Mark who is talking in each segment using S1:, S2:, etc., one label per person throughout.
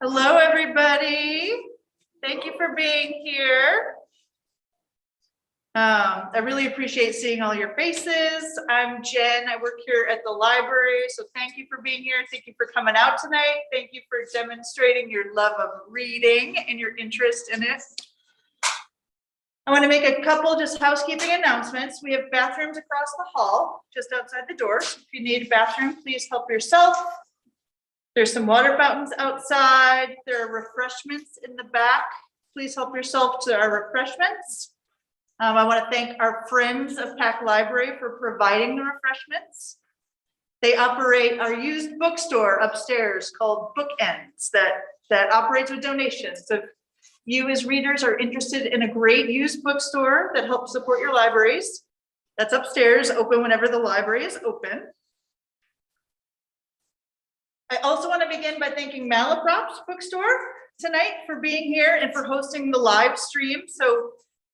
S1: Hello, everybody. Thank you for being here. I really appreciate seeing all your faces. I'm Jen. I work here at the library, so thank you for being here. Thank you for coming out tonight. Thank you for demonstrating your love of reading and your interest in it. I want to make a couple just housekeeping announcements. We have bathrooms across the hall, just outside the door. If you need a bathroom, please help yourself. There's some water fountains outside. There are refreshments in the back. Please help yourself to our refreshments. I want to thank our friends of Pack Library for providing the refreshments. They operate our used bookstore upstairs called Bookends that operates with donations. So if you as readers are interested in a great used bookstore that helps support your libraries, that's upstairs, open whenever the library is open. I also want to begin by thanking Malaprop's bookstore tonight for being here and for hosting the live stream. So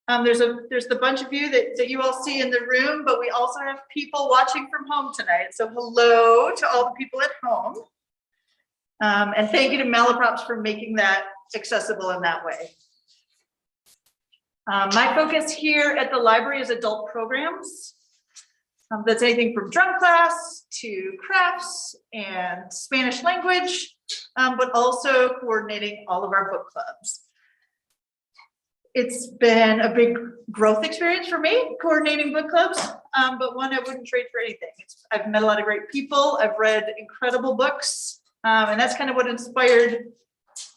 S1: there's the bunch of you that you all see in the room, but we also have people watching from home tonight. So hello to all the people at home. And thank you to Malaprops for making that accessible in that way. My focus here at the library is adult programs. That's anything from drum class to crafts and Spanish language, but also coordinating all of our book clubs. It's been a big growth experience for me, coordinating book clubs, but one I wouldn't trade for anything. I've met a lot of great people. I've read incredible books, and that's kind of what inspired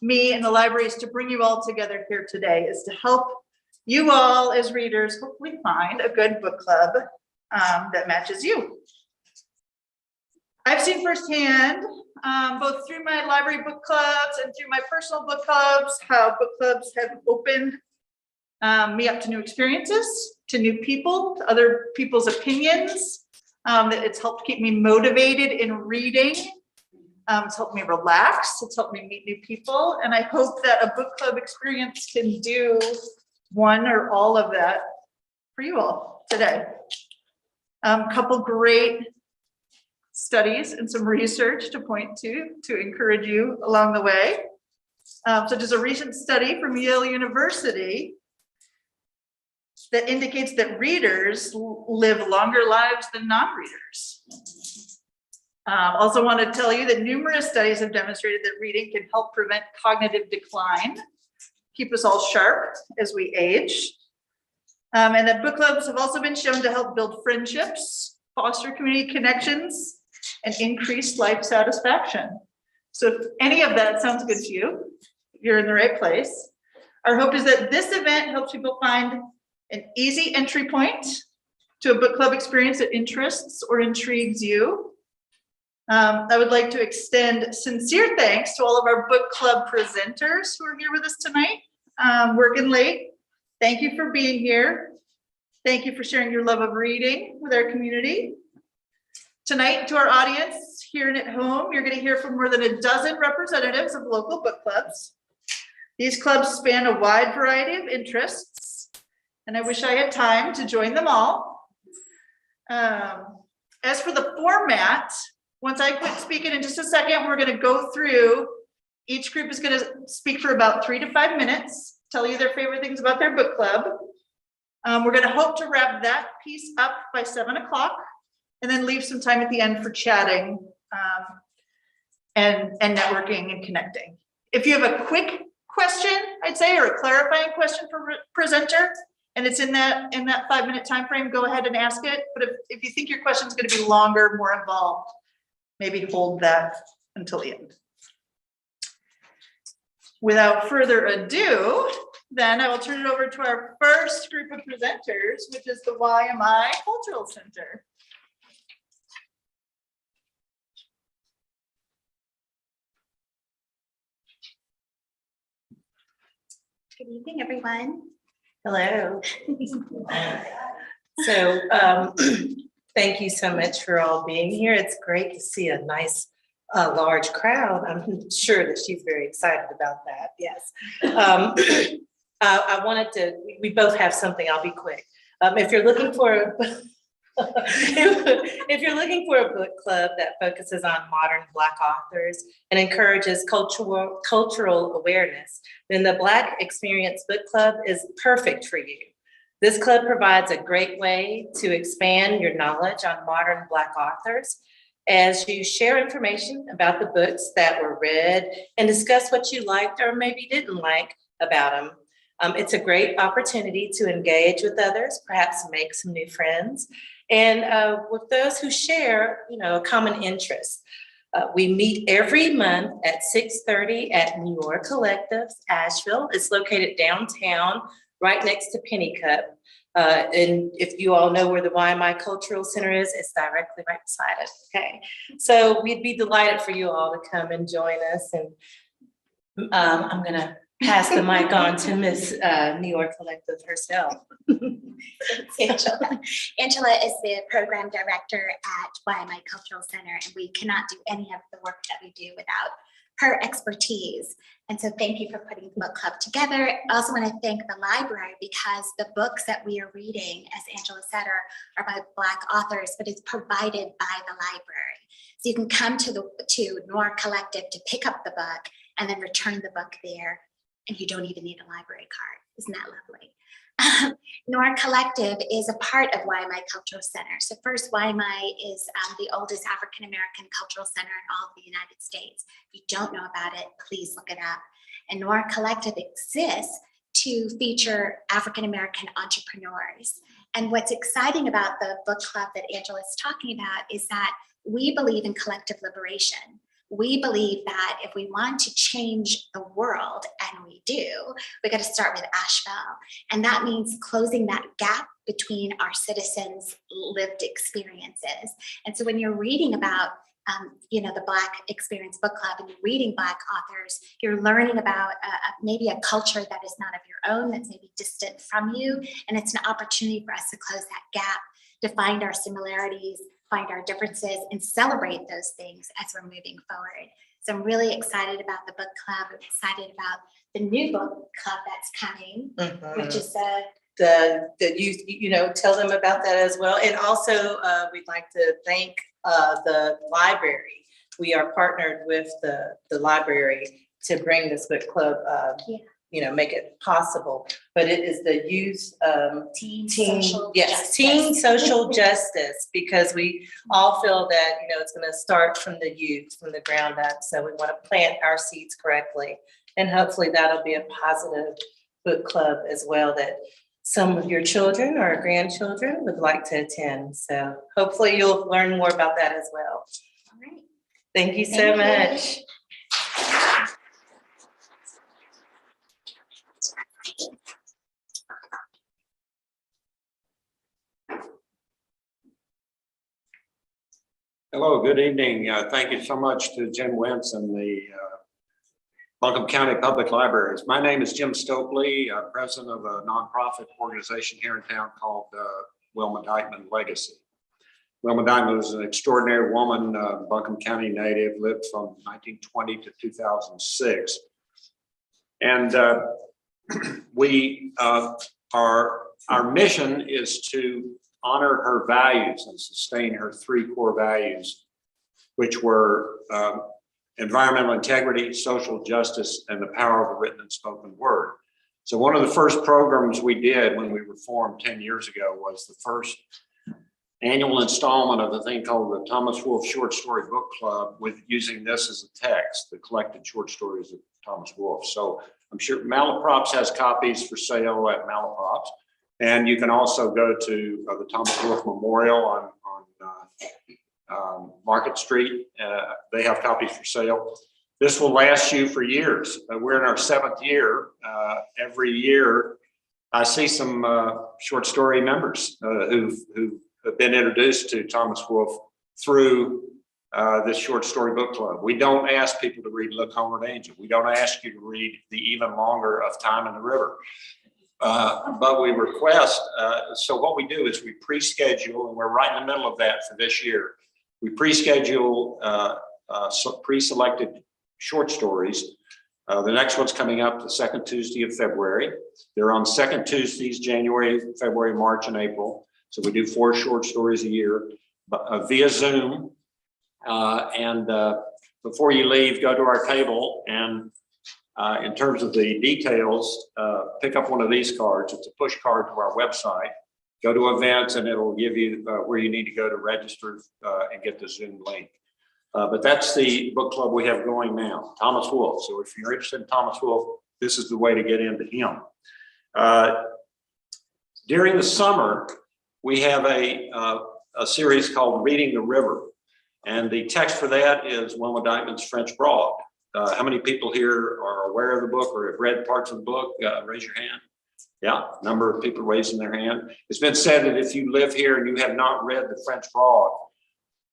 S1: me and the libraries to bring you all together here today, is to help you all as readers hopefully find a good book club that matches you. I've seen firsthand, both through my library book clubs and through my personal book clubs, how book clubs have opened me up to new experiences, to new people, to other people's opinions. That it's helped keep me motivated in reading. It's helped me relax. It's helped me meet new people. And I hope that a book club experience can do one or all of that for you all today. Couple great studies and some research to point to encourage you along the way. Such as a recent study from Yale University that indicates that readers live longer lives than non-readers. Also want to tell you that numerous studies have demonstrated that reading can help prevent cognitive decline, keep us all sharp as we age. And that book clubs have also been shown to help build friendships, foster community connections, and increase life satisfaction. So if any of that sounds good to you, you're in the right place. Our hope is that this event helps people find an easy entry point to a book club experience that interests or intrigues you. I would like to extend sincere thanks to all of our book club presenters who are here with us tonight, working late. Thank you for being here. Thank you for sharing your love of reading with our community. Tonight, to our audience here and at home, you're going to hear from more than a dozen representatives of local book clubs. These clubs span a wide variety of interests, and I wish I had time to join them all. As for the format, once I quit speaking in just a second, we're going to go through. Each group is going to speak for about 3 to 5 minutes. Tell you their favorite things about their book club. We're going to hope to wrap that piece up by 7 o'clock and then leave some time at the end for chatting and networking and connecting. If you have a quick question, I'd say, or a clarifying question for presenter, and it's in that 5-minute time frame, go ahead and ask it. But if you think your question is going to be longer, more involved, maybe hold that until the end. Without further ado, then I will turn it over to our first group of presenters, which is the YMI Cultural Center.
S2: Good evening, everyone.
S3: Hello. So thank you so much for all being here. It's great to see a nice large crowd. I'm sure that she's very excited about that. Yes. I wanted to, we both have something, I'll be quick. If you're looking for If you're looking for a book club that focuses on modern Black authors and encourages cultural awareness, then the Black Experience Book Club is perfect for you. This club provides a great way to expand your knowledge on modern Black authors as you share information about the books that were read and discuss what you liked or maybe didn't like about them. It's a great opportunity to engage with others, perhaps make some new friends, and with those who share, a common interest. We meet every month at 6:30 at Noir Collective, Asheville. It's located downtown, right next to Pennycup. And if you all know where the YMI Cultural Center is, it's directly right beside it. Okay, so we'd be delighted for you all to come and join us. And I'm gonna pass the mic on to Miss Noir Collective herself.
S2: Angela. Angela is the program director at YMI Cultural Center, and we cannot do any of the work that we do without her expertise. And so thank you for putting the book club together. I also want to thank the library because the books that we are reading, as Angela said, are by Black authors, but it's provided by the library. So you can come to Noir Collective to pick up the book and then return the book there, and you don't even need a library card. Isn't that lovely? Noir Collective is a part of YMI Cultural Center. So first, YMI is the oldest African-American cultural center in all of the United States. If you don't know about it, please look it up. And Noir Collective exists to feature African-American entrepreneurs. And what's exciting about the book club that Angela is talking about is that we believe in collective liberation. We believe that if we want to change the world, and we do, we got to start with Asheville. And that means closing that gap between our citizens' lived experiences. And so when you're reading about the Black Experience Book Club and you're reading Black authors, you're learning about maybe a culture that is not of your own, that's maybe distant from you. And it's an opportunity for us to close that gap, to find our similarities, find our differences, and celebrate those things as we're moving forward. So I'm really excited about the book club. I'm excited about the new book club that's coming, which is
S3: the youth, tell them about that as well. And also we'd like to thank the library. We are partnered with the library to bring this book club, make it possible. But it is the youth teen social justice, because we all feel that it's going to start from the youth, from the ground up. So we want to plant our seeds correctly, and hopefully that'll be a positive book club as well that some of your children or grandchildren would like to attend. So hopefully you'll learn more about that as well.
S2: All right.
S3: Thank you so much.
S4: Hello, good evening. Thank you so much to Jim Wentz and the Buncombe County Public Libraries. My name is Jim Stokely, president of a nonprofit organization here in town called Wilma Dykeman Legacy. Wilma Dykeman was an extraordinary woman, Buncombe County native, lived from 1920 to 2006. And our mission is to honor her values and sustain her three core values, which were environmental integrity, social justice, and the power of the written and spoken word. So one of the first programs we did when we were formed 10 years ago was the first annual installment of the thing called the Thomas Wolfe Short Story Book Club, with using this as a text, the collected short stories of Thomas Wolfe. So I'm sure Malaprops has copies for sale at Malaprops. And you can also go to the Thomas Wolfe Memorial on Market Street. They have copies for sale. This will last you for years. We're in our 7th year. Every year, I see some short story members who have been introduced to Thomas Wolfe through this short story book club. We don't ask people to read Look Homeward Angel. We don't ask you to read the even longer Of Time in the River. But we request, so what we do is we pre-schedule, and we're right in the middle of that for this year. We pre-schedule pre-selected short stories. The next one's coming up the 2nd Tuesday of February. They're on 2nd Tuesdays, January, February, March, and April. So we do 4 short stories a year via Zoom. Before you leave, go to our table and in terms of the details, pick up one of these cards. It's a push card to our website. Go to events and it'll give you where you need to go to register and get the Zoom link. But that's the book club we have going now, Thomas Wolfe. So if you're interested in Thomas Wolfe, this is the way to get into him. During the summer, we have a series called Reading the River. And the text for that is Wilma Dykeman's French Broad. How many people here are aware of the book or have read parts of the book? Raise your hand. Yeah, number of people raising their hand. It's been said that if you live here and you have not read the French Broad,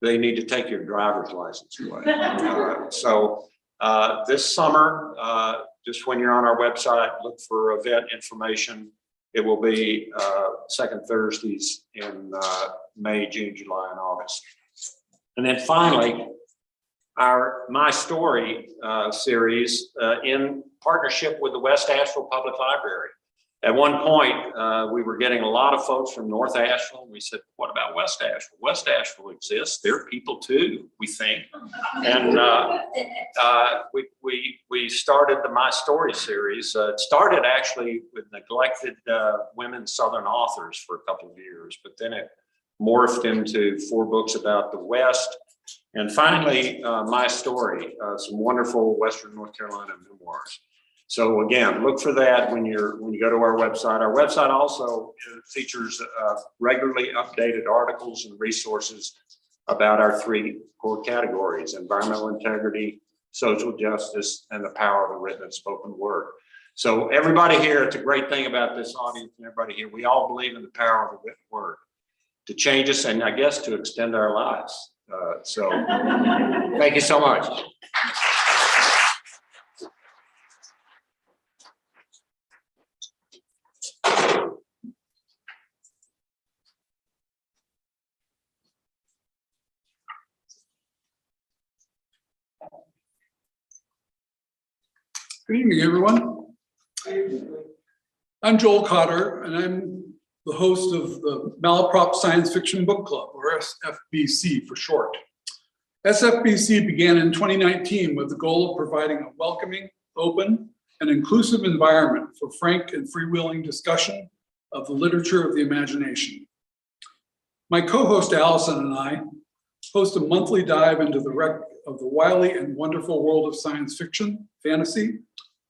S4: they need to take your driver's license away. This summer, just when you're on our website, look for event information. It will be second Thursdays in May, June, July, and August. And then finally, our My Story series in partnership with the West Asheville Public Library. At one point, we were getting a lot of folks from North Asheville. We said, what about West Asheville? West Asheville exists. They're people too, we think. And we started the My Story series. It started actually with neglected women Southern authors for a couple of years, but then it morphed into 4 books about the West. And finally, My Story, some wonderful Western North Carolina memoirs. So again, look for that when you go to our website. Our website also features regularly updated articles and resources about our 3 core categories: environmental integrity, social justice, and the power of the written and spoken word. So everybody here, it's a great thing about this audience and everybody here, we all believe in the power of the written word to change us and I guess to extend our lives. So thank you so much.
S5: Good evening, everyone. I'm Joel Cotter, and I'm the host of the Malaprop Science Fiction Book Club, or SFBC for short. SFBC began in 2019 with the goal of providing a welcoming, open, and inclusive environment for frank and freewheeling discussion of the literature of the imagination. My co-host Allison and I host a monthly dive into the wreck of the wily and wonderful world of science fiction, fantasy,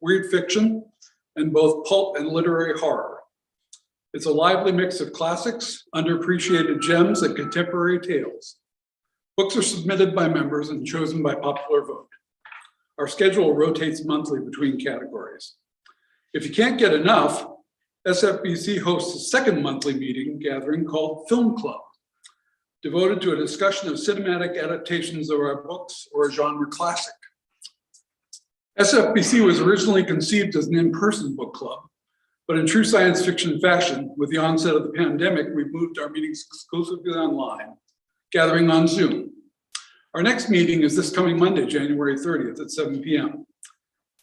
S5: weird fiction, and both pulp and literary horror. It's a lively mix of classics, underappreciated gems, and contemporary tales. Books are submitted by members and chosen by popular vote. Our schedule rotates monthly between categories. If you can't get enough, SFBC hosts a second monthly meeting gathering called Film Club, devoted to a discussion of cinematic adaptations of our books or a genre classic. SFBC was originally conceived as an in-person book club, but in true science fiction fashion, with the onset of the pandemic, we've moved our meetings exclusively online, gathering on Zoom. Our next meeting is this coming Monday, January 30th at 7 p.m.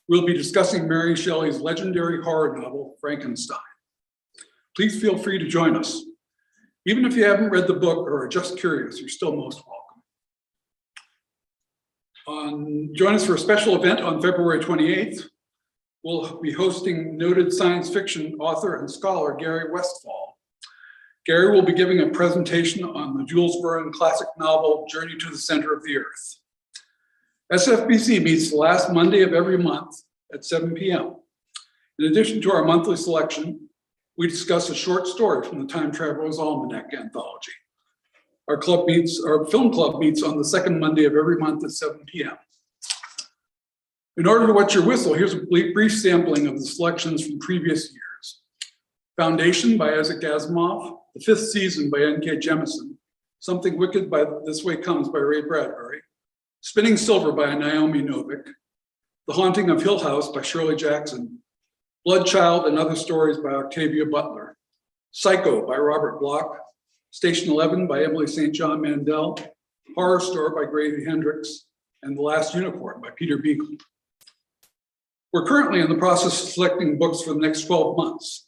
S5: We'll be discussing Mary Shelley's legendary horror novel, Frankenstein. Please feel free to join us. Even if you haven't read the book or are just curious, you're still most welcome. Join us for a special event on February 28th. We'll be hosting noted science fiction author and scholar Gary Westfall. Gary will be giving a presentation on the Jules Verne classic novel, Journey to the Center of the Earth. SFBC meets the last Monday of every month at 7 p.m. In addition to our monthly selection, we discuss a short story from the Time Traveler's Almanac anthology. Our film club meets on the second Monday of every month at 7 p.m. In order to wet your whistle, here's a brief sampling of the selections from previous years. Foundation by Isaac Asimov, The Fifth Season by N.K. Jemisin, Something Wicked by This Way Comes by Ray Bradbury, Spinning Silver by Naomi Novik, The Haunting of Hill House by Shirley Jackson, Bloodchild and Other Stories by Octavia Butler, Psycho by Robert Bloch, Station 11 by Emily St. John Mandel, Horror Store by Grady Hendrix, and The Last Unicorn by Peter Beagle. We're currently in the process of selecting books for the next 12 months.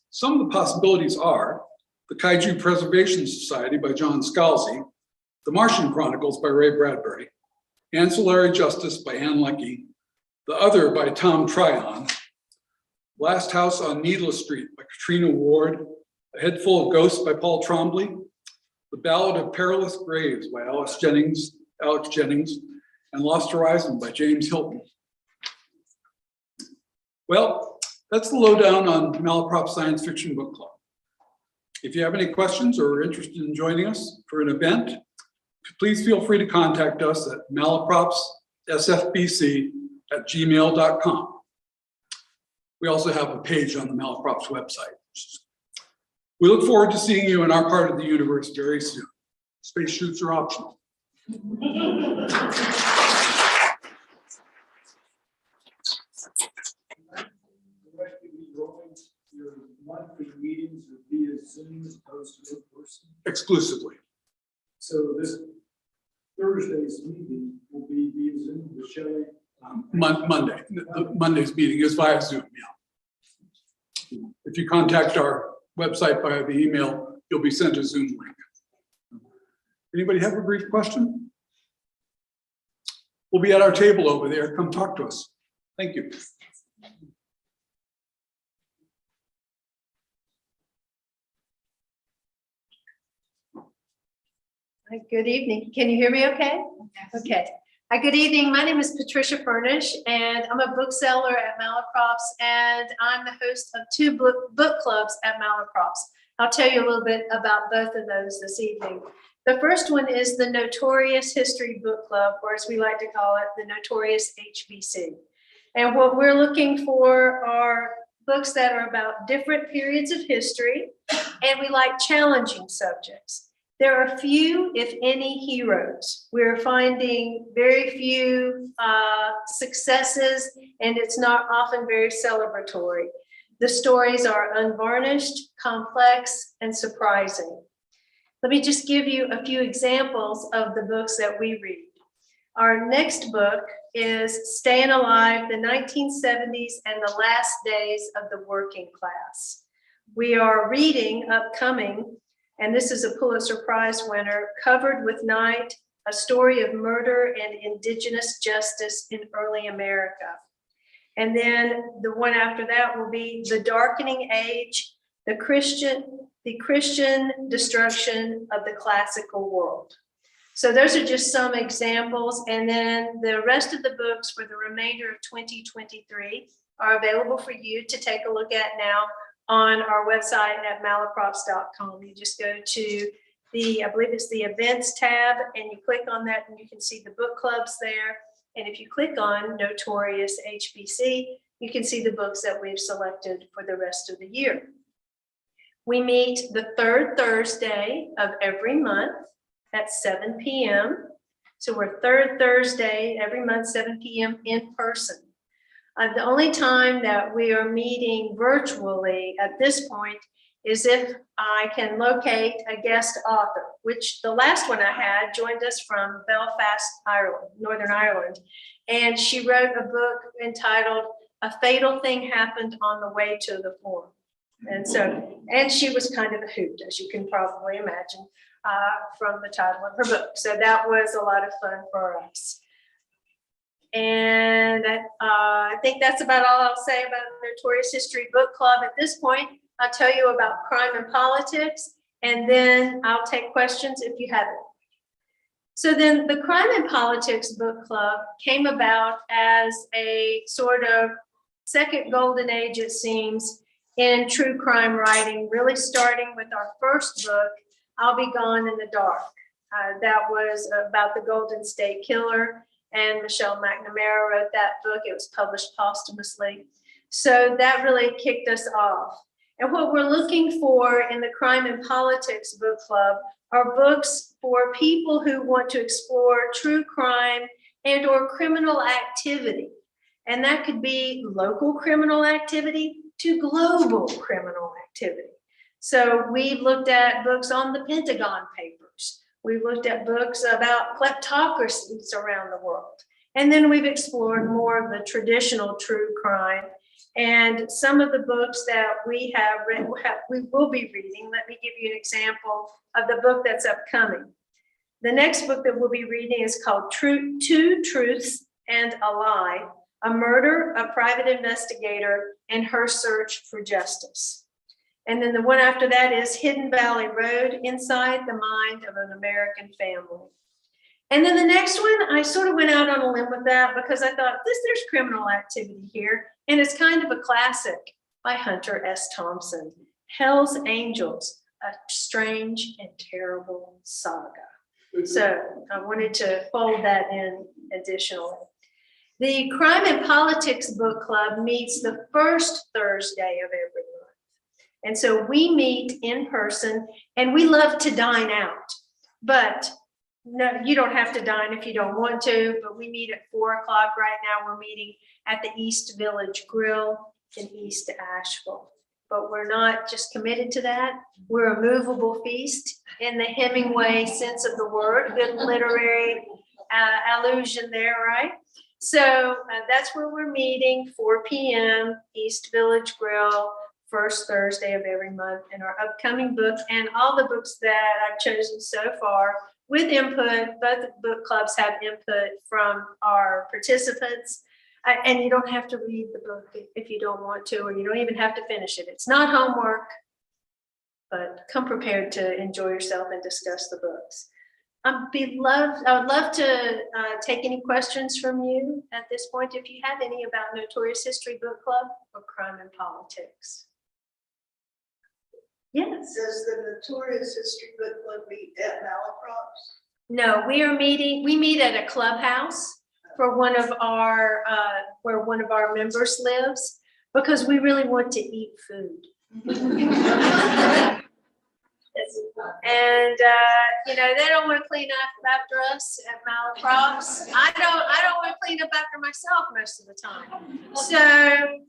S5: Some of the possibilities are The Kaiju Preservation Society by John Scalzi, The Martian Chronicles by Ray Bradbury, Ancillary Justice by Ann Leckie, The Other by Tom Tryon, Last House on Needless Street by Katrina Ward, A Head Full of Ghosts by Paul Trombley, The Ballad of Perilous Graves by Alex Jennings, and Lost Horizon by James Hilton. Well, that's the lowdown on Malaprop Science Fiction Book Club. If you have any questions or are interested in joining us for an event, please feel free to contact us at malapropssfbc@gmail.com. We also have a page on the Malaprops website. We look forward to seeing you in our part of the universe very soon. Space shoots are optional.
S6: Your monthly meetings are via Zoom as opposed to in person.
S5: Exclusively.
S6: So this Thursday's meeting will be via Zoom with Shelley.
S5: Monday. Monday's meeting is via Zoom, yeah. If you contact our website via the email, you'll be sent a Zoom link. Anybody have a brief question? We'll be at our table over there. Come talk to us. Thank you.
S7: Hi, good evening. Can you hear me okay? Okay. Hi, good evening. My name is Patricia Furnish, and I'm a bookseller at Malaprops, and I'm the host of two book clubs at Malaprops. I'll tell you a little bit about both of those this evening. The first one is the Notorious History Book Club, or as we like to call it, the Notorious HBC. And what we're looking for are books that are about different periods of history, and we like challenging subjects. There are few, if any, heroes. We're finding very few successes, and it's not often very celebratory. The stories are unvarnished, complex, and surprising. Let me just give you a few examples of the books that we read. Our next book is Staying Alive, the 1970s and the Last Days of the Working Class. We are reading upcoming, and this is a Pulitzer Prize winner, Covered with Night, A Story of Murder and Indigenous Justice in Early America. And then the one after that will be The Darkening Age, the Christian Destruction of the Classical World. So those are just some examples. And then the rest of the books for the remainder of 2023 are available for you to take a look at now on our website at malaprops.com. You just go to the, I believe it's the events tab, and you click on that and you can see the book clubs there. And if you click on Notorious HBC, you can see the books that we've selected for the rest of the year. We meet the third Thursday of every month at 7 p.m. So we're third Thursday every month, 7 p.m. in person. The only time that we are meeting virtually at this point is if I can locate a guest author, which the last one I had joined us from Belfast, Ireland, Northern Ireland. And she wrote a book entitled A Fatal Thing Happened on the Way to the Forum. And she was kind of a hoot, as you can probably imagine, from the title of her book. So that was a lot of fun for us. And I think that's about all I'll say about the Notorious History Book Club at this point. I'll tell you about crime and politics, and then I'll take questions if you have it. So then the Crime and Politics Book Club came about as a sort of second golden age, it seems, in true crime writing, really starting with our first book, I'll Be Gone in the Dark. That was about the Golden State Killer, and Michelle McNamara wrote that book. It was published posthumously. So that really kicked us off. And what we're looking for in the Crime and Politics Book Club are books for people who want to explore true crime and or criminal activity. And that could be local criminal activity to global criminal activity. So we've looked at books on the Pentagon Papers. We've looked at books about kleptocracies around the world. And then we've explored more of the traditional true crime. And some of the books that we have read, we will be reading. Let me give you an example of the book that's upcoming. The next book that we'll be reading is called Two Truths and a Lie: A Murder, a Private Investigator, and Her Search for Justice. And then the one after that is Hidden Valley Road: Inside the Mind of an American Family. And then the next one, I sort of went out on a limb with that because I thought there's criminal activity here. And it's kind of a classic by Hunter S. Thompson, Hell's Angels, a Strange and Terrible Saga. So I wanted to fold that in additionally. The Crime and Politics Book Club meets the first Thursday of every month. And so we meet in person, and we love to dine out. But no, you don't have to dine if you don't want to, but we meet at 4 o'clock. Right now, we're meeting at the East Village Grill in East Asheville. But we're not just committed to that. We're a movable feast in the Hemingway sense of the word. Good literary allusion there, right? So that's where we're meeting, 4 p.m., East Village Grill, first Thursday of every month. And our upcoming book and all the books that I've chosen so far with input, both book clubs have input from our participants. And you don't have to read the book if you don't want to, or you don't even have to finish it. It's not homework, but come prepared to enjoy yourself and discuss the books. I would love to take any questions from you at this point, if you have any about Notorious History Book Club or Crime and Politics. Yes.
S8: Does the Notorious History Book Club meet at Malaprop's?
S7: No, we meet at a clubhouse for one of our, where one of our members lives, because we really want to eat food. And, they don't want to clean up after us at Malaprop's. I don't want to clean up after myself most of the time. So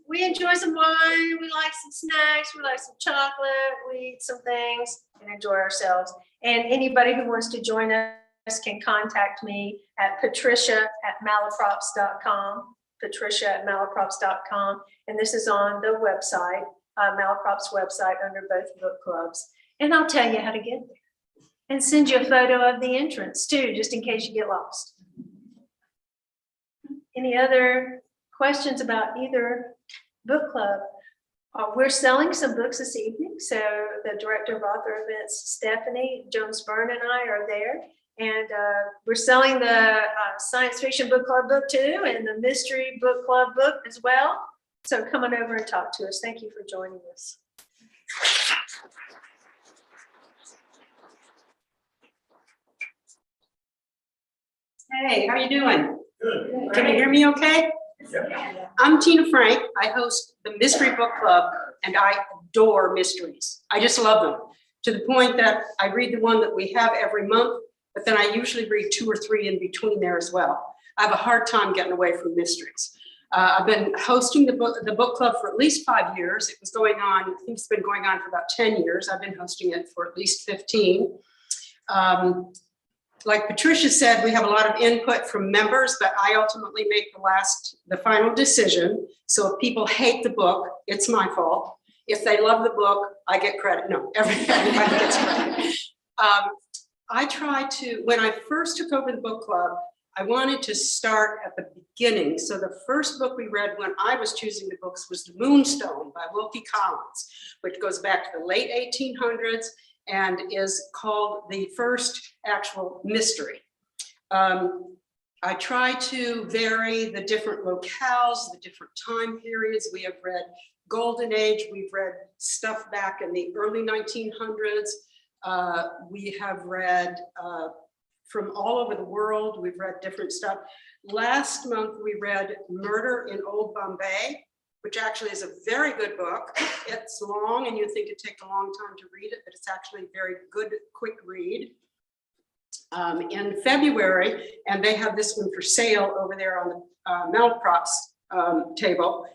S7: we enjoy some wine, we like some snacks, we like some chocolate, we eat some things and enjoy ourselves. And anybody who wants to join us can contact me at patricia@malaprops.com, patricia@malaprops.com. And this is on the website, Malaprop's website, under both book clubs. And I'll tell you how to get there. And send you a photo of the entrance too, just in case you get lost. Any other questions about either book club? We're selling some books this evening. So the director of author events, Stephanie Jones-Byrne, and I are there. And we're selling the Science Fiction Book Club book too, and the Mystery Book Club book as well. So come on over and talk to us. Thank you for joining us.
S9: Hey, how you doing?
S8: Good.
S9: Can you hear me okay?
S8: Yeah.
S9: I'm Tina Frank. I host the Mystery Book Club, and I adore mysteries. I just love them, to the point that I read the one that we have every month, but then I usually read 2 or 3 in between there as well. I have a hard time getting away from mysteries. I've been hosting the book club for at least 5 years. It was going on, I think it's been going on for about 10 years. I've been hosting it for at least 15. Like Patricia said, we have a lot of input from members, but I ultimately make the final decision. So if people hate the book, it's my fault. If they love the book, I get credit. No, everybody gets credit. I try to, when I first took over the book club, I wanted to start at the beginning. So the first book we read when I was choosing the books was The Moonstone by Wilkie Collins, which goes back to the late 1800s. And is called the first actual mystery. I try to vary the different locales, the different time periods. We have read Golden Age, we've read stuff back in the early 1900s. We have read from all over the world, we've read different stuff. Last month, we read Murder in Old Bombay, which actually is a very good book. It's long and you think it'd take a long time to read it, but it's actually a very good, quick read. In February, and they have this one for sale over there on the Malaprop's table.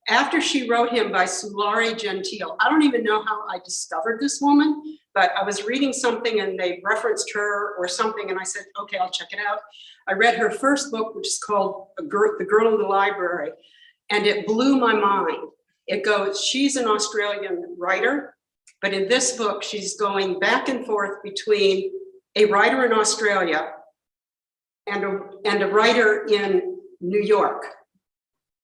S9: After She Wrote Him by Sulari Gentile. I don't even know how I discovered this woman, but I was reading something and they referenced her or something, and I said, okay, I'll check it out. I read her first book, which is called The Girl in the Library. And it blew my mind. She's an Australian writer, but in this book, she's going back and forth between a writer in Australia and a writer in New York.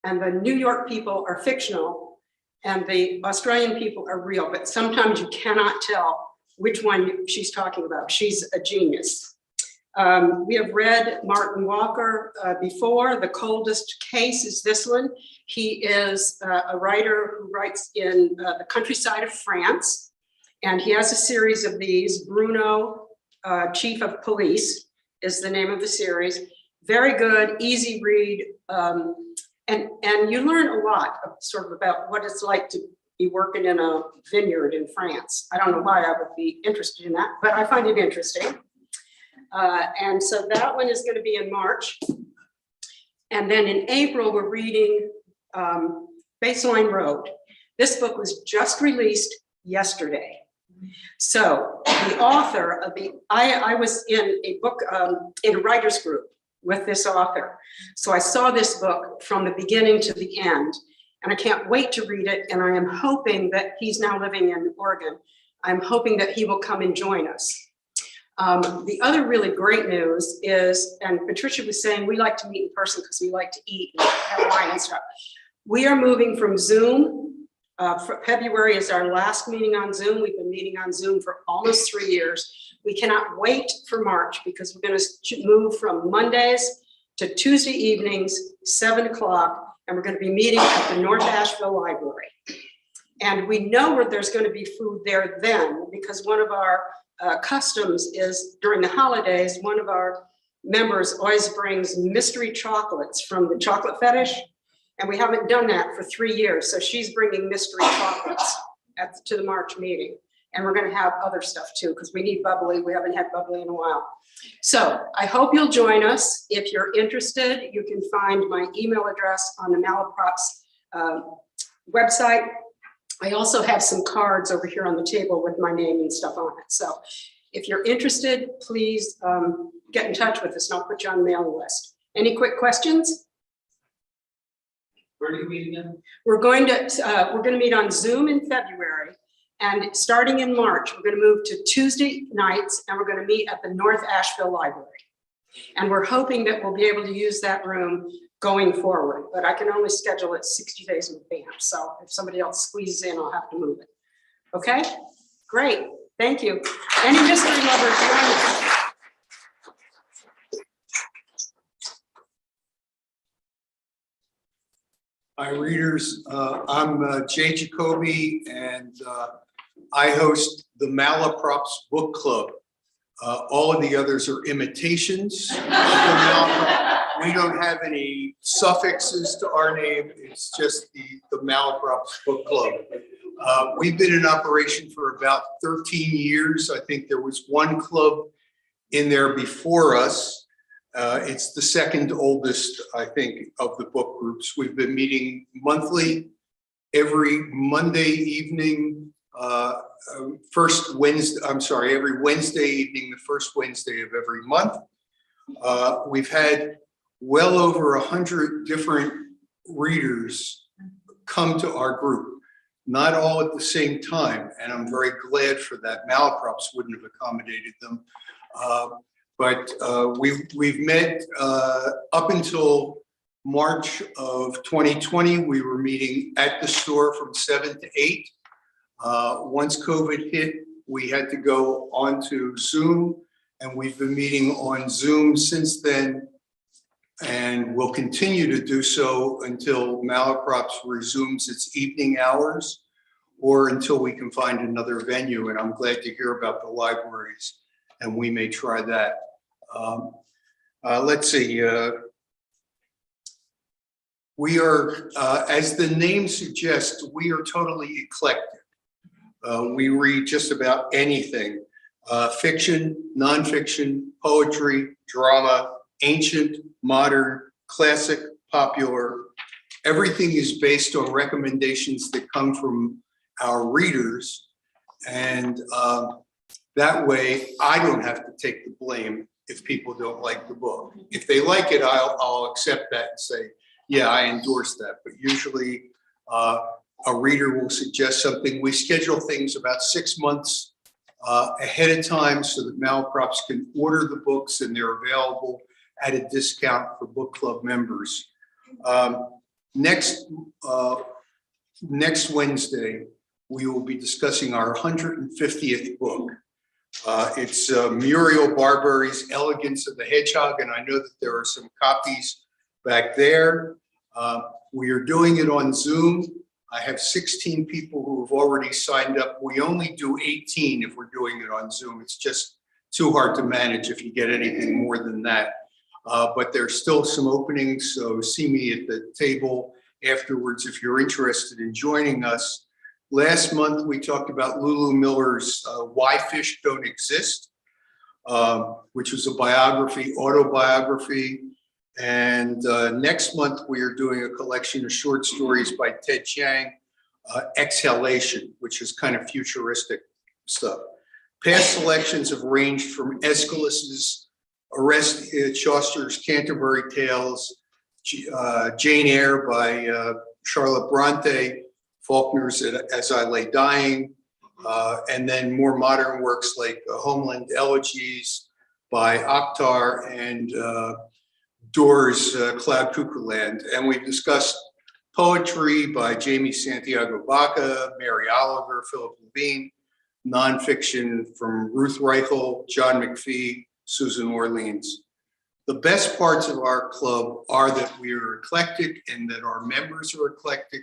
S9: And the New York people are fictional and the Australian people are real, but sometimes you cannot tell which one she's talking about. She's a genius. We have read Martin Walker before. The Coldest Case is this one. He is a writer who writes in the countryside of France. And he has a series of these. Bruno, Chief of Police is the name of the series. Very good, easy read. And you learn a lot of sort of about what it's like to be working in a vineyard in France. I don't know why I would be interested in that, but I find it interesting. And so that one is going to be in March. And then in April, we're reading Baseline Road. This book was just released yesterday. So the author of I was in a book, in a writer's group with this author. So I saw this book from the beginning to the end, and I can't wait to read it. And I am hoping that he's now living in Oregon. I'm hoping that he will come and join us. The other really great news is, and Patricia was saying, we like to meet in person because we like to eat and have wine and stuff. We are moving from Zoom. February is our last meeting on Zoom. We've been meeting on Zoom for almost 3 years. We cannot wait for March because we're going to move from Mondays to Tuesday evenings, 7 o'clock, and we're going to be meeting at the North Asheville Library. And we know where there's going to be food there then, because one of our customs is during the holidays, one of our members always brings mystery chocolates from the chocolate fetish. And we haven't done that for 3 years. So she's bringing mystery chocolates to the March meeting. And we're going to have other stuff too, because we need bubbly. We haven't had bubbly in a while. So I hope you'll join us. If you're interested, you can find my email address on the Malaprop's website. I also have some cards over here on the table with my name and stuff on it. So if you're interested, please get in touch with us and I'll put you on the mailing list. Any quick questions?
S6: Where do you meet again?
S9: We're going to meet on Zoom in February, and starting in March, we're going to move to Tuesday nights, and we're going to meet at the North Asheville Library. And we're hoping that we'll be able to use that room going forward, but I can only schedule it 60 days in advance. So if somebody else squeezes in, I'll have to move it. Okay, great, thank you. Any mystery lovers, join us.
S10: Hi, readers. I'm Jay Jacoby, and I host the Malaprop's Book Club. All of the others are imitations of the Malaprop. We don't have any suffixes to our name. It's just the Malaprop's Book Club. We've been in operation for about 13 years. I think there was one club in there before us. It's the second oldest, I think, of the book groups. We've been meeting monthly, every Monday evening, every Wednesday evening, the first Wednesday of every month. We've had well over 100 different readers come to our group, not all at the same time, and I'm very glad for that. Malaprops wouldn't have accommodated them. But we've met up until March of 2020. We were meeting at the store from 7 to 8. Once COVID hit, we had to go onto Zoom, and we've been meeting on Zoom since then, and we'll continue to do so until Malaprops resumes its evening hours or until we can find another venue. And I'm glad to hear about the libraries, and we may try that. Let's see. We are, as the name suggests, we are totally eclectic. We read just about anything. Fiction, nonfiction, poetry, drama, ancient, modern, classic, popular. Everything is based on recommendations that come from our readers. And that way, I don't have to take the blame if people don't like the book. If they like it, I'll accept that and say, yeah, I endorse that. But usually a reader will suggest something. We schedule things about 6 months ahead of time so that Malaprops can order the books and they're available at a discount for book club members. Next Wednesday, we will be discussing our 150th book. It's Muriel Barberry's Elegance of the Hedgehog, and I know that there are some copies back there. We are doing it on Zoom. I have 16 people who have already signed up. We only do 18 if we're doing it on Zoom. It's just too hard to manage if you get anything more than that. But there's still some openings, so see me at the table afterwards if you're interested in joining us. Last month, we talked about Lulu Miller's Why Fish Don't Exist, which was a autobiography. And next month, we are doing a collection of short stories by Ted Chiang, Exhalation, which is kind of futuristic stuff. Past selections have ranged from Aeschylus's Chaucer's Canterbury Tales, Jane Eyre by Charlotte Bronte, Faulkner's As I Lay Dying, and then more modern works like Homeland Elegies by Akhtar and Doors' Cloud Cuckoo Land. And we've discussed poetry by Jamie Santiago Baca, Mary Oliver, Philip Levine, nonfiction from Ruth Reichel, John McPhee, Susan Orleans. The best parts of our club are that we are eclectic and that our members are eclectic.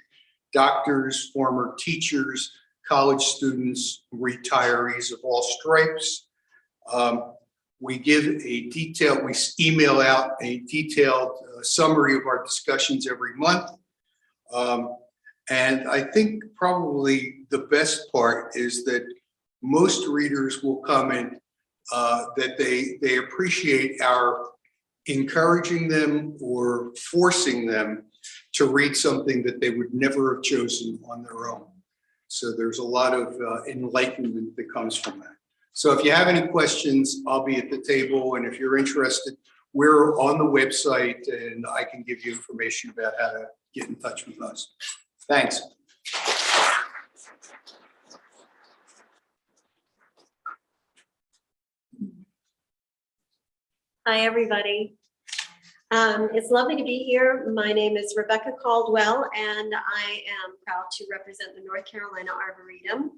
S10: Doctors, former teachers, college students, retirees of all stripes. We email out a detailed summary of our discussions every month. And I think probably the best part is that most readers will comment that they appreciate our encouraging them or forcing them to read something that they would never have chosen on their own. So there's a lot of enlightenment that comes from that. So if you have any questions, I'll be at the table. And if you're interested, we're on the website and I can give you information about how to get in touch with us. Thanks.
S11: Hi, everybody. It's lovely to be here. My name is Rebecca Caldwell, and I am proud to represent the North Carolina Arboretum.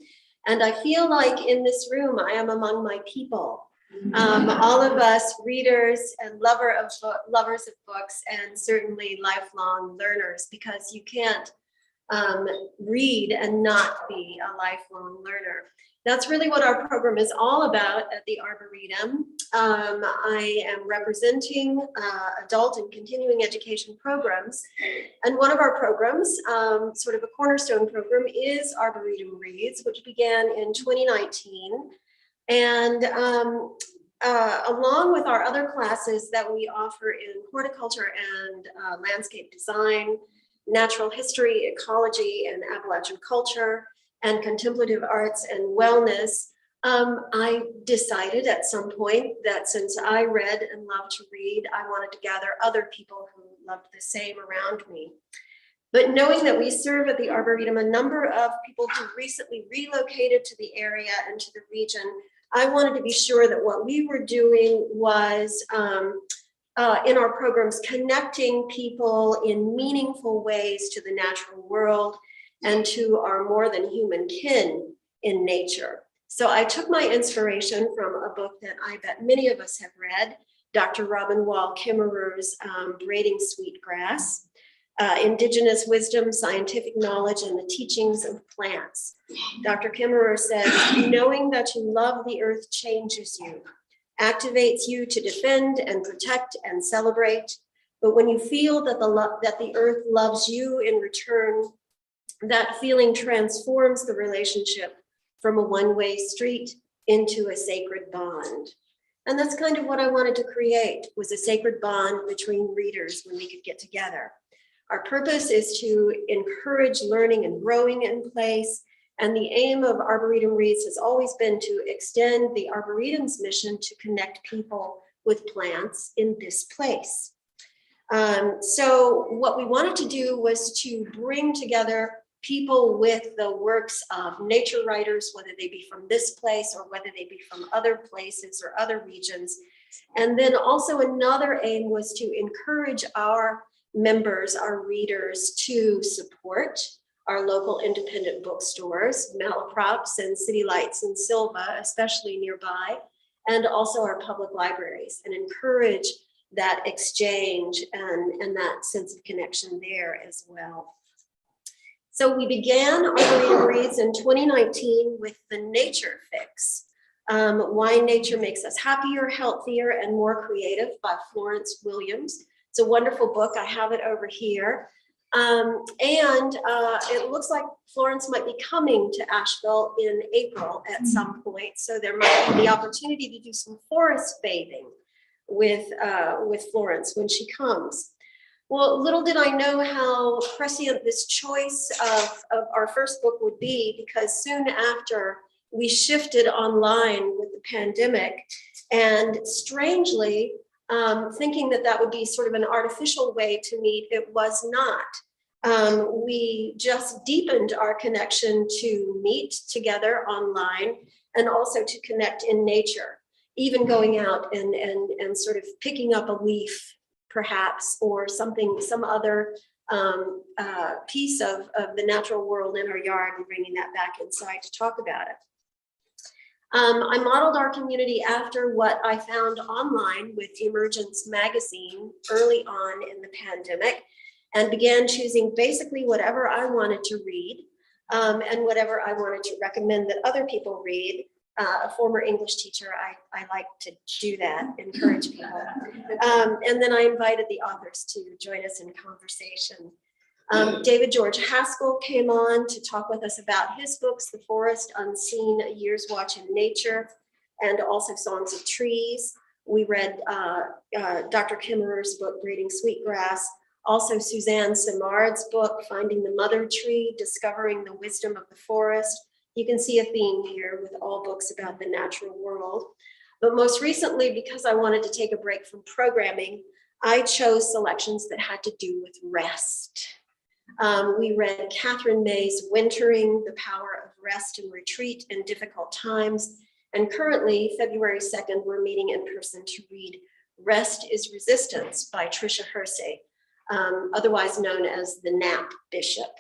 S11: And I feel like in this room, I am among my people. All of us readers and lovers of books, and certainly lifelong learners, because you can't read and not be a lifelong learner. That's really what our program is all about at the Arboretum. I am representing adult and continuing education programs. And one of our programs, sort of a cornerstone program, is Arboretum Reads, which began in 2019. And along with our other classes that we offer in horticulture and landscape design, natural history, ecology, and Appalachian culture, and contemplative arts and wellness, I decided at some point that since I read and love to read, I wanted to gather other people who loved the same around me. But knowing that we serve at the Arboretum a number of people who recently relocated to the area and to the region, I wanted to be sure that what we were doing was in our programs, connecting people in meaningful ways to the natural world and to our more than human kin in nature. So I took my inspiration from a book that I bet many of us have read, Dr. Robin Wall Kimmerer's Braiding Sweetgrass, Indigenous Wisdom, Scientific Knowledge, and the Teachings of Plants. Dr. Kimmerer says, knowing that you love the earth changes you, activates you to defend and protect and celebrate. But when you feel that the earth loves you in return, that feeling transforms the relationship from a one-way street into a sacred bond. And that's kind of what I wanted to create, was a sacred bond between readers when we could get together. Our purpose is to encourage learning and growing in place. And the aim of Arboretum Reads has always been to extend the Arboretum's mission to connect people with plants in this place. So what we wanted to do was to bring together people with the works of nature writers, whether they be from this place or whether they be from other places or other regions. And then also another aim was to encourage our members, our readers, to support our local independent bookstores, Malaprops and City Lights in Silva, especially nearby, and also our public libraries, and encourage that exchange and that sense of connection there as well. So we began our reads in 2019 with the Nature Fix, Why Nature Makes Us Happier, Healthier, and More Creative by Florence Williams. It's a wonderful book. I have it over here. It looks like Florence might be coming to Asheville in April at some point. So there might be the opportunity to do some forest bathing with Florence when she comes. Well, little did I know how prescient this choice of our first book would be, because soon after we shifted online with the pandemic, and strangely, thinking that that would be sort of an artificial way to meet, it was not. We just deepened our connection to meet together online and also to connect in nature, even going out and sort of picking up a leaf perhaps, or something, some other piece of the natural world in our yard, and bringing that back inside to talk about it. I modeled our community after what I found online with Emergence magazine early on in the pandemic, and began choosing basically whatever I wanted to read and whatever I wanted to recommend that other people read. A former English teacher, I like to do that, encourage people. And then I invited the authors to join us in conversation. David George Haskell came on to talk with us about his books, The Forest Unseen, A Year's Watch in Nature, and also Songs of Trees. We read Dr. Kimmerer's book, Breeding Sweetgrass, also Suzanne Simard's book, Finding the Mother Tree, Discovering the Wisdom of the Forest. You can see a theme here with all books about the natural world. But most recently, because I wanted to take a break from programming, I chose selections that had to do with rest. We read Catherine May's Wintering, The Power of Rest and Retreat in Difficult Times. And currently, February 2nd, we're meeting in person to read Rest is Resistance by Tricia Hersey, otherwise known as the Nap Bishop.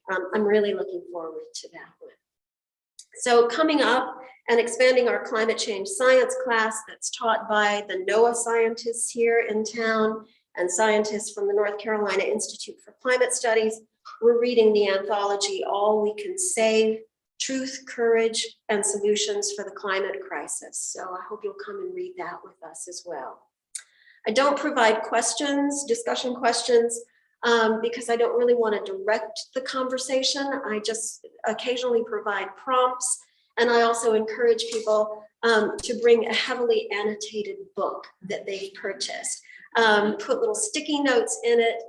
S11: I'm really looking forward to that one. So coming up and expanding our climate change science class that's taught by the NOAA scientists here in town and scientists from the North Carolina Institute for Climate Studies, we're reading the anthology All We Can Save, Truth, Courage, and Solutions for the Climate Crisis. So I hope you'll come and read that with us as well. I don't provide questions, discussion questions, because I don't really want to direct the conversation. I just occasionally provide prompts, and I also encourage people to bring a heavily annotated book that they've purchased. Put little sticky notes in it,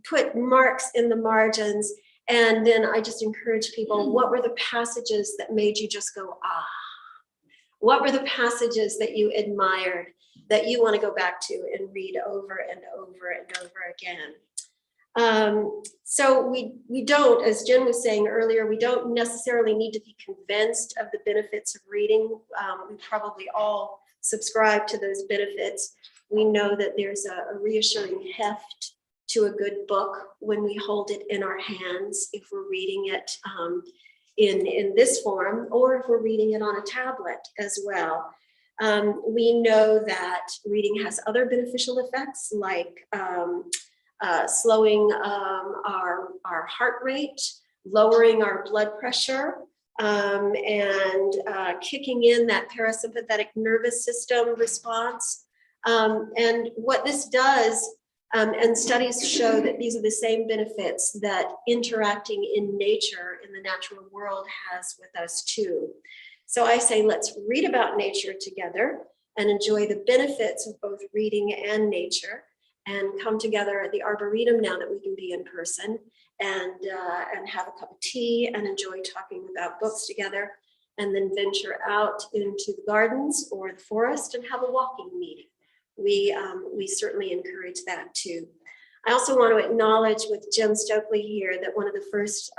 S11: put marks in the margins, and then I just encourage people, what were the passages that made you just go, ah? What were the passages that you admired, that you want to go back to and read over and over and over again? So we don't, as Jen was saying earlier, we don't necessarily need to be convinced of the benefits of reading. We probably all subscribe to those benefits. We know that there's a reassuring heft to a good book when we hold it in our hands, if we're reading it in this form, or if we're reading it on a tablet as well. We know that reading has other beneficial effects, like slowing our heart rate, lowering our blood pressure, and kicking in that parasympathetic nervous system response. And what this does, and studies show that these are the same benefits that interacting in nature, in the natural world, has with us too. So I say, let's read about nature together and enjoy the benefits of both reading and nature, and come together at the Arboretum now that we can be in person, and have a cup of tea and enjoy talking about books together, and then venture out into the gardens or the forest and have a walking meeting. We certainly encourage that too. I also want to acknowledge with Jim Stokely here that one of the first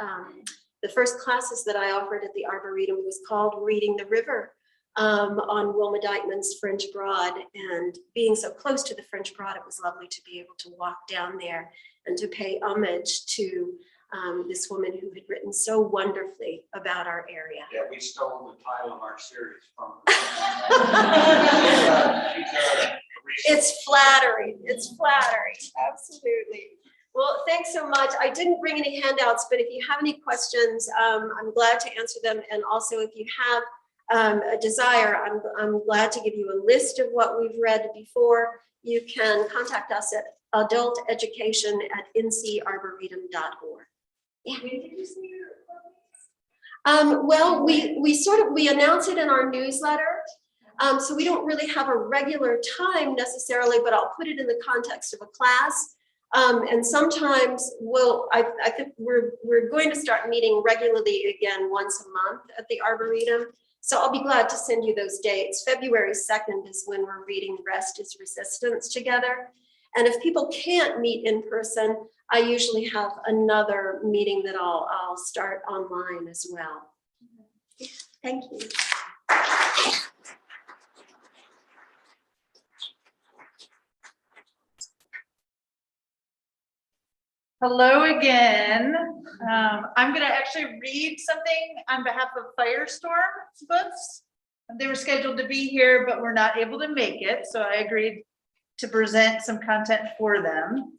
S11: classes that I offered at the Arboretum was called Reading the River on Wilma Dykeman's French Broad. And being so close to the French Broad, it was lovely to be able to walk down there and to pay homage to this woman who had written so wonderfully about our area.
S4: Yeah, we stole the title of our series from.
S11: It's flattering. It's flattering. Absolutely. Well, thanks so much. I didn't bring any handouts, but if you have any questions, I'm glad to answer them. And also, if you have a desire, I'm glad to give you a list of what we've read before. You can contact us at adulteducation@ncarboretum.org. Yeah. Well, we announce it in our newsletter. So we don't really have a regular time necessarily, but I'll put it in the context of a class. And sometimes I think we're going to start meeting regularly again once a month at the Arboretum. So I'll be glad to send you those dates. February 2nd is when we're reading Rest is Resistance together. And if people can't meet in person, I usually have another meeting that I'll start online as well. Thank you.
S1: Hello again. I'm going to actually read something on behalf of Firestorm Books. They were scheduled to be here, but were not able to make it. So I agreed to present some content for them.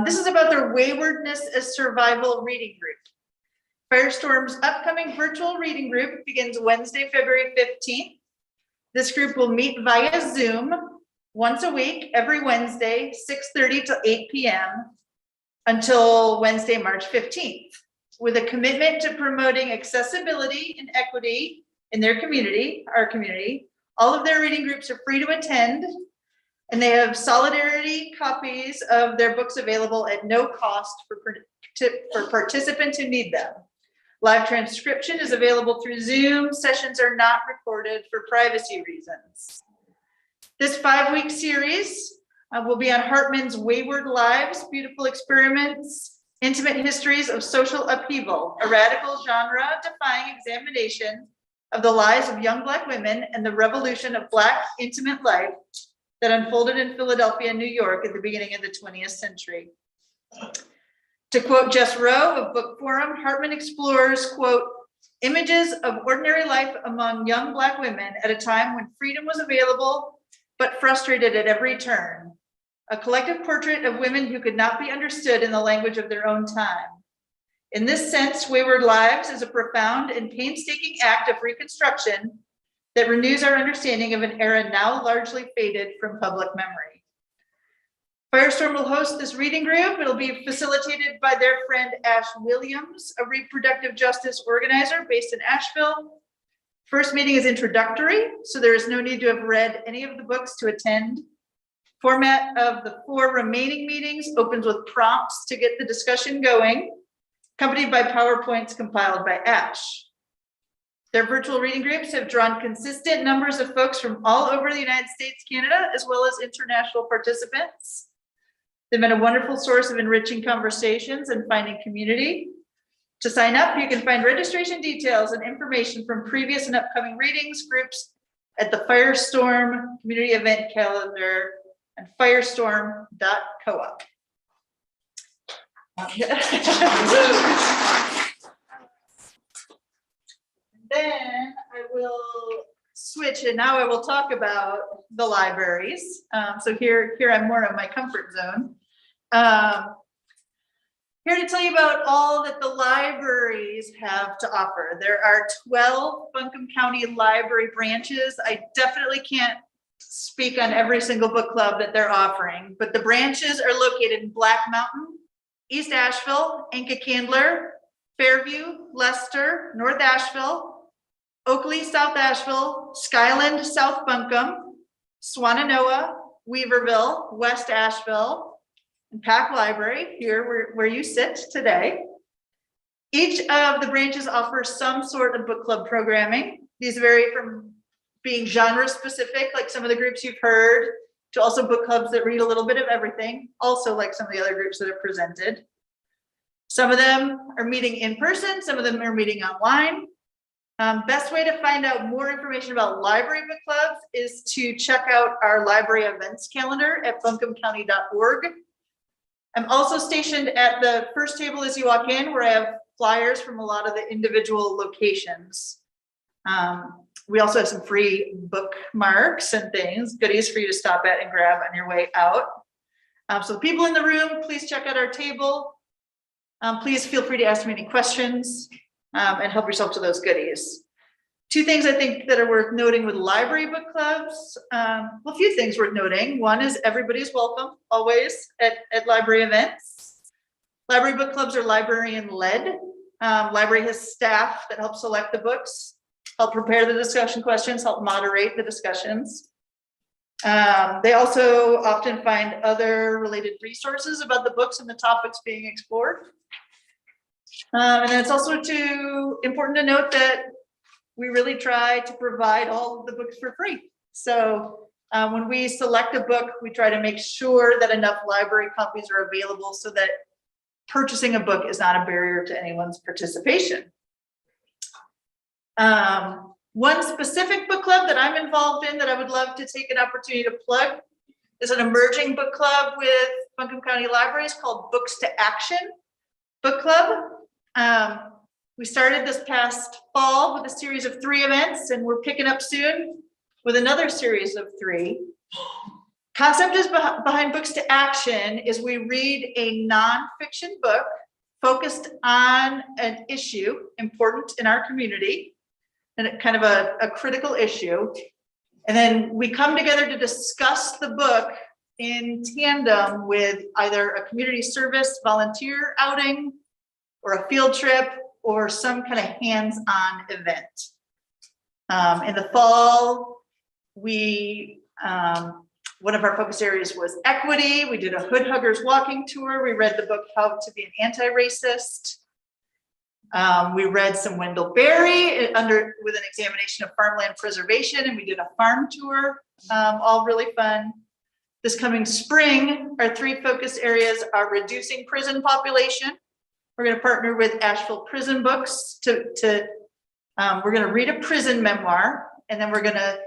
S1: This is about their Waywardness as Survival reading group. Firestorm's upcoming virtual reading group begins Wednesday, February 15th. This group will meet via Zoom once a week, every Wednesday, 6:30 to 8 p.m. until Wednesday, March 15th, with a commitment to promoting accessibility and equity in their community, our community. All of their reading groups are free to attend, and they have solidarity copies of their books available at no cost for participants who need them. Live transcription is available through Zoom. Sessions are not recorded for privacy reasons. This 5-week series will be on Hartman's Wayward Lives, Beautiful Experiments, Intimate Histories of Social Upheaval, a radical genre-defying examination of the lives of young Black women and the revolution of Black intimate life that unfolded in Philadelphia and New York at the beginning of the 20th century. To quote Jess Rowe of Book Forum, Hartman explores, quote, images of ordinary life among young Black women at a time when freedom was available, but frustrated at every turn. A collective portrait of women who could not be understood in the language of their own time. In this sense, Wayward Lives is a profound and painstaking act of reconstruction that renews our understanding of an era now largely faded from public memory. Firestorm will host this reading group. It'll be facilitated by their friend Ash Williams, a reproductive justice organizer based in Asheville. First meeting is introductory, so there is no need to have read any of the books to attend. Format of the 4 remaining meetings opens with prompts to get the discussion going, accompanied by PowerPoints compiled by Ash. Their virtual reading groups have drawn consistent numbers of folks from all over the United States, Canada, as well as international participants. They've been a wonderful source of enriching conversations and finding community. To sign up, you can find registration details and information from previous and upcoming readings groups at the Firestorm community event calendar and firestorm.coop. Then I will switch, and now I will talk about the libraries. So here I'm more of my comfort zone. Here to tell you about all that the libraries have to offer. There are 12 Buncombe County Library branches. I definitely can't speak on every single book club that they're offering, but the branches are located in Black Mountain, East Asheville, Inca-Candler, Fairview, Leicester, North Asheville, Oakley, South Asheville, Skyland, South Buncombe, Swannanoa, Weaverville, West Asheville, and Pack Library, here where you sit today. Each of the branches offers some sort of book club programming. These vary from being genre specific, like some of the groups you've heard, to also book clubs that read a little bit of everything, also like some of the other groups that are presented. Some of them are meeting in person, some of them are meeting online. Best way to find out more information about library book clubs is to check out our library events calendar at buncombecounty.org. I'm also stationed at the first table as you walk in, where I have flyers from a lot of the individual locations. We also have some free bookmarks and things, goodies for you to stop at and grab on your way out. So the people in the room, please check out our table. Please feel free to ask me any questions and help yourself to those goodies. Two things I think that are worth noting with library book clubs. Well, a few things worth noting. One is everybody's welcome always at library events. Library book clubs are librarian led. Library has staff that help select the books, help prepare the discussion questions, help moderate the discussions. They also often find other related resources about the books and the topics being explored. And it's also important to note that we really try to provide all of the books for free. So when we select a book, we try to make sure that enough library copies are available so that purchasing a book is not a barrier to anyone's participation. One specific book club that I'm involved in that I would love to take an opportunity to plug is an emerging book club with Buncombe County Libraries called Books to Action Book Club. We started this past fall with a series of 3 events, and we're picking up soon with another series of 3. Concept is behind Books to Action is we read a nonfiction book focused on an issue important in our community, and kind of a critical issue. And then we come together to discuss the book in tandem with either a community service volunteer outing or a field trip or some kind of hands-on event. In the fall, one of our focus areas was equity. We did a Hood Huggers walking tour. We read the book How to Be an Anti-Racist. We read some Wendell Berry with an examination of farmland preservation, and we did a farm tour, all really fun. This coming spring, our 3 focus areas are reducing prison population. We're going to partner with Asheville Prison Books we're going to read a prison memoir, and then we're going to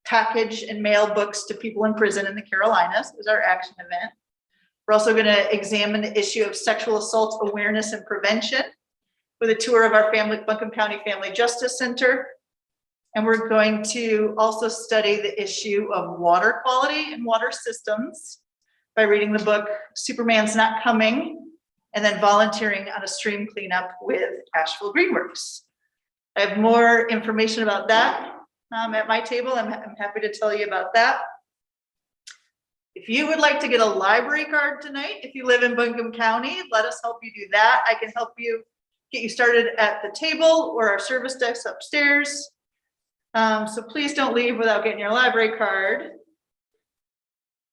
S1: package and mail books to people in prison in the Carolinas is our action event. We're also going to examine the issue of sexual assault awareness and prevention with a tour of our Buncombe County Family Justice Center. And we're going to also study the issue of water quality and water systems by reading the book Superman's Not Coming, and then volunteering on a stream cleanup with Asheville Greenworks. I have more information about that at my table. I'm happy to tell you about that. If you would like to get a library card tonight, if you live in Buncombe County, let us help you do that. I can help you get you started at the table or our service desk upstairs. So please don't leave without getting your library card.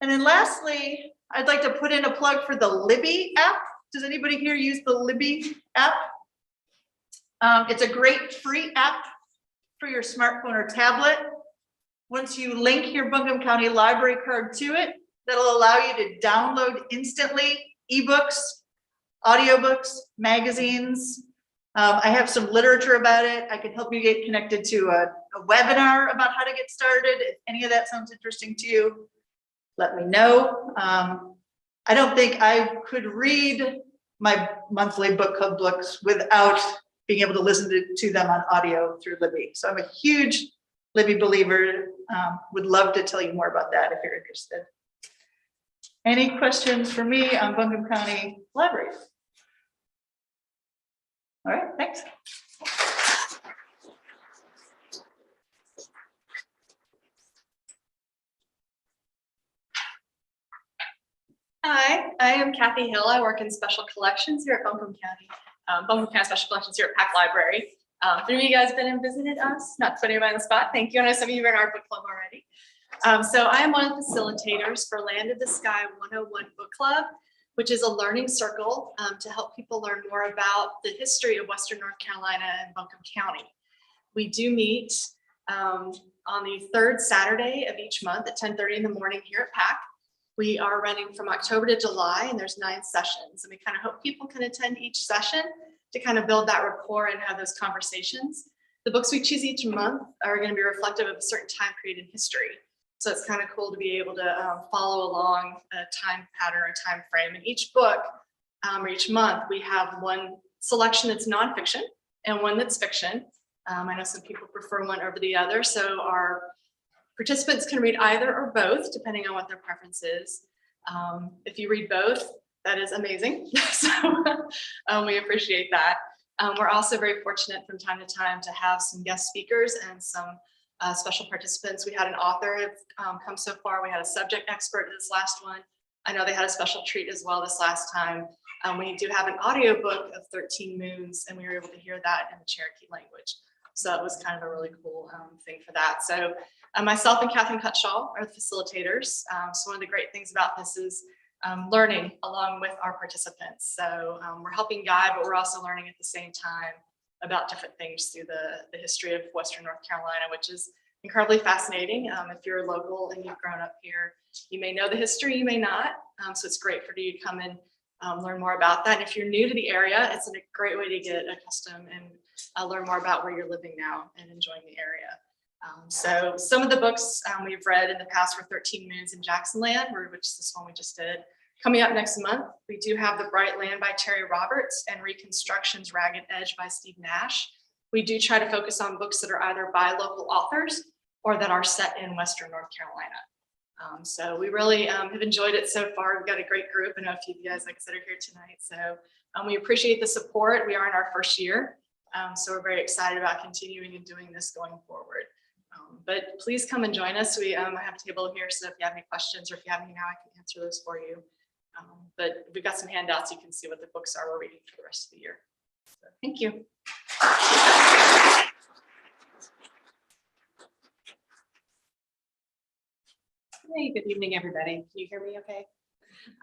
S1: And then lastly, I'd like to put in a plug for the Libby app. Does anybody here use the Libby app? It's a great free app for your smartphone or tablet. Once you link your Buncombe County library card to it, that'll allow you to download instantly ebooks, audiobooks, magazines. I have some literature about it. I can help you get connected to a webinar about how to get started. If any of that sounds interesting to you, let me know. I don't think I could read my monthly book club books without being able to listen to them on audio through Libby. So I'm a huge Libby believer. Would love to tell you more about that if you're interested. Any questions for me on Buncombe County Libraries? All right, thanks.
S12: Hi, I am Kathy Hill. I work in special collections here at Buncombe County. Buncombe County Special Collections here at Pack Library. Three of you guys been and visited us, not to put anybody on the spot. Thank you. I know some of you are in our book club already. So I am one of the facilitators for Land of the Sky 101 Book Club, which is a learning circle to help people learn more about the history of Western North Carolina and Buncombe County. We do meet On the third Saturday of each month at 10:30 in the morning here at PAC. We are running from October to July, and there's 9 sessions. And we kind of hope people can attend each session to kind of build that rapport and have those conversations. The books we choose each month are going to be reflective of a certain time period in history. So it's kind of cool to be able to follow along a time pattern or time frame. And each book or each month, we have one selection that's nonfiction and one that's fiction. I know some people prefer one over the other, so our participants can read either or both, depending on what their preference is. If you read both, that is amazing. So we appreciate that. We're also very fortunate from time to time to have some guest speakers and some special participants. We had an author come so far. We had a subject expert this last one. I know they had a special treat as well this last time. We do have an audiobook of 13 Moons, and we were able to hear that in the Cherokee language. So that was kind of a really cool thing for that. So myself and Catherine Cutshaw are the facilitators. So one of the great things about this is learning along with our participants. So we're helping guide, but we're also learning at the same time about different things through the history of Western North Carolina, which is incredibly fascinating. If you're local and you've grown up here, you may know the history, you may not. So it's great for you to come and learn more about that. And if you're new to the area, it's a great way to get accustomed and learn more about where you're living now and enjoying the area. So some of the books we've read in the past were 13 Moons in Jacksonland, which is this one we just did. Coming up next month, we do have The Bright Land by Terry Roberts and Reconstruction's Ragged Edge by Steve Nash. We do try to focus on books that are either by local authors or that are set in Western North Carolina. So we really have enjoyed it so far. We've got a great group. I know a few of you guys, like I said, are here tonight. So we appreciate the support. We are in our first year. So we're very excited about continuing and doing this going forward. But please come and join us. We have a table here, so if you have any questions or if you have any now, I can answer those for you. But we've got some handouts. You can see what the books are we're reading for the rest of the year. So, thank you.
S13: Hey, good evening, everybody. Can you hear me okay?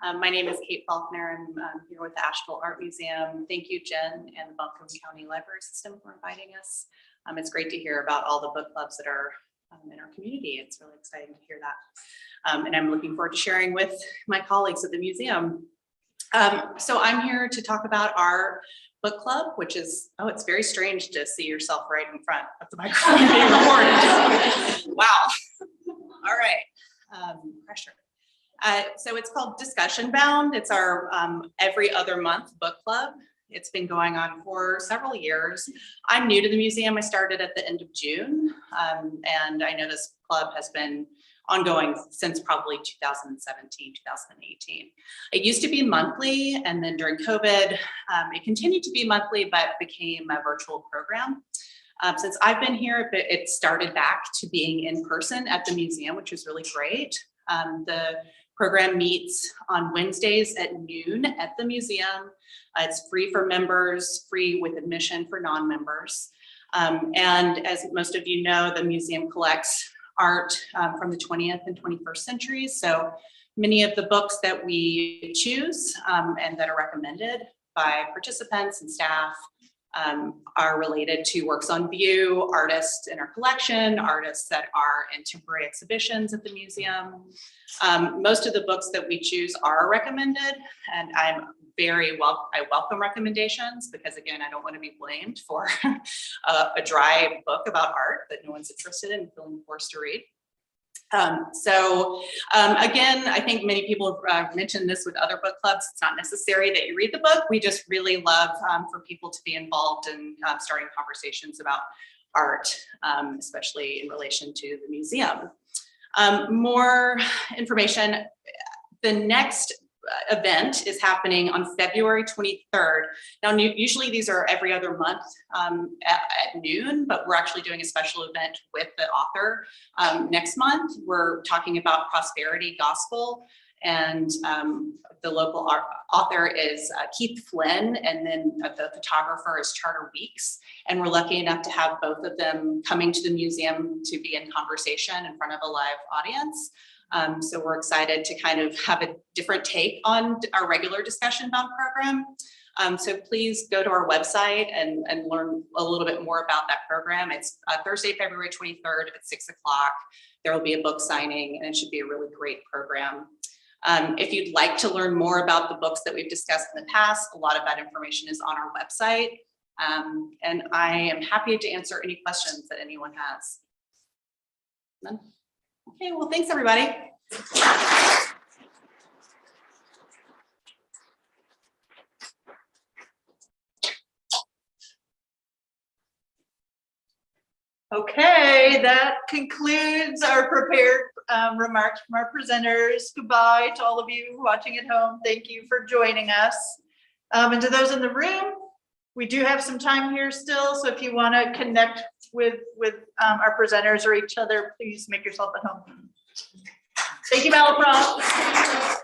S13: My name is Kate Faulkner. I'm here with the Asheville Art Museum. Thank you, Jen and the Buncombe County Library System for inviting us. It's great to hear about all the book clubs that are in our community. It's really exciting to hear that. And I'm looking forward to sharing with my colleagues at the museum. So I'm here to talk about our book club, which is, oh, it's very strange to see yourself right in front of the microphone being recorded. Wow. All right. Pressure. So it's called Discussion Bound. It's our every other month book club. It's been going on for several years. I'm new to the museum. I started at the end of June, and I know this club has been ongoing since probably 2017, 2018. It used to be monthly, and then during COVID, it continued to be monthly, but became a virtual program. Since I've been here, it started back to being in person at the museum, which is really great. The program meets on Wednesdays at noon at the museum. It's free for members, free with admission for non-members. And as most of you know, the museum collects art from the 20th and 21st centuries. So many of the books that we choose and that are recommended by participants and staff are related to works on view, artists in our collection, artists that are in temporary exhibitions at the museum. Most of the books that we choose are recommended, and I welcome recommendations because, again, I don't want to be blamed for a dry book about art that no one's interested in feeling forced to read. Again, I think many people have mentioned this with other book clubs. It's not necessary that you read the book. We just really love for people to be involved in starting conversations about art, especially in relation to the museum. More information. The next event is happening on February 23rd. Now, usually these are every other month at noon, but we're actually doing a special event with the author next month. We're talking about prosperity gospel, and the local author is Keith Flynn, and then the photographer is Charter Weeks. And we're lucky enough to have both of them coming to the museum to be in conversation in front of a live audience. So we're excited to kind of have a different take on our regular Discussion Bound program. So please go to our website and learn a little bit more about that program. It's Thursday, February 23rd at 6 o'clock. There will be a book signing and it should be a really great program. If you'd like to learn more about the books that we've discussed in the past, a lot of that information is on our website. And I am happy to answer any questions that anyone has. None? Okay, well, thanks, everybody.
S1: Okay, that concludes our prepared remarks from our presenters. Goodbye to all of you watching at home. Thank you for joining us. And to those in the room, we do have some time here still. So if you want to connect with our presenters or each other, please make yourself at home. Thank you, Malaprop.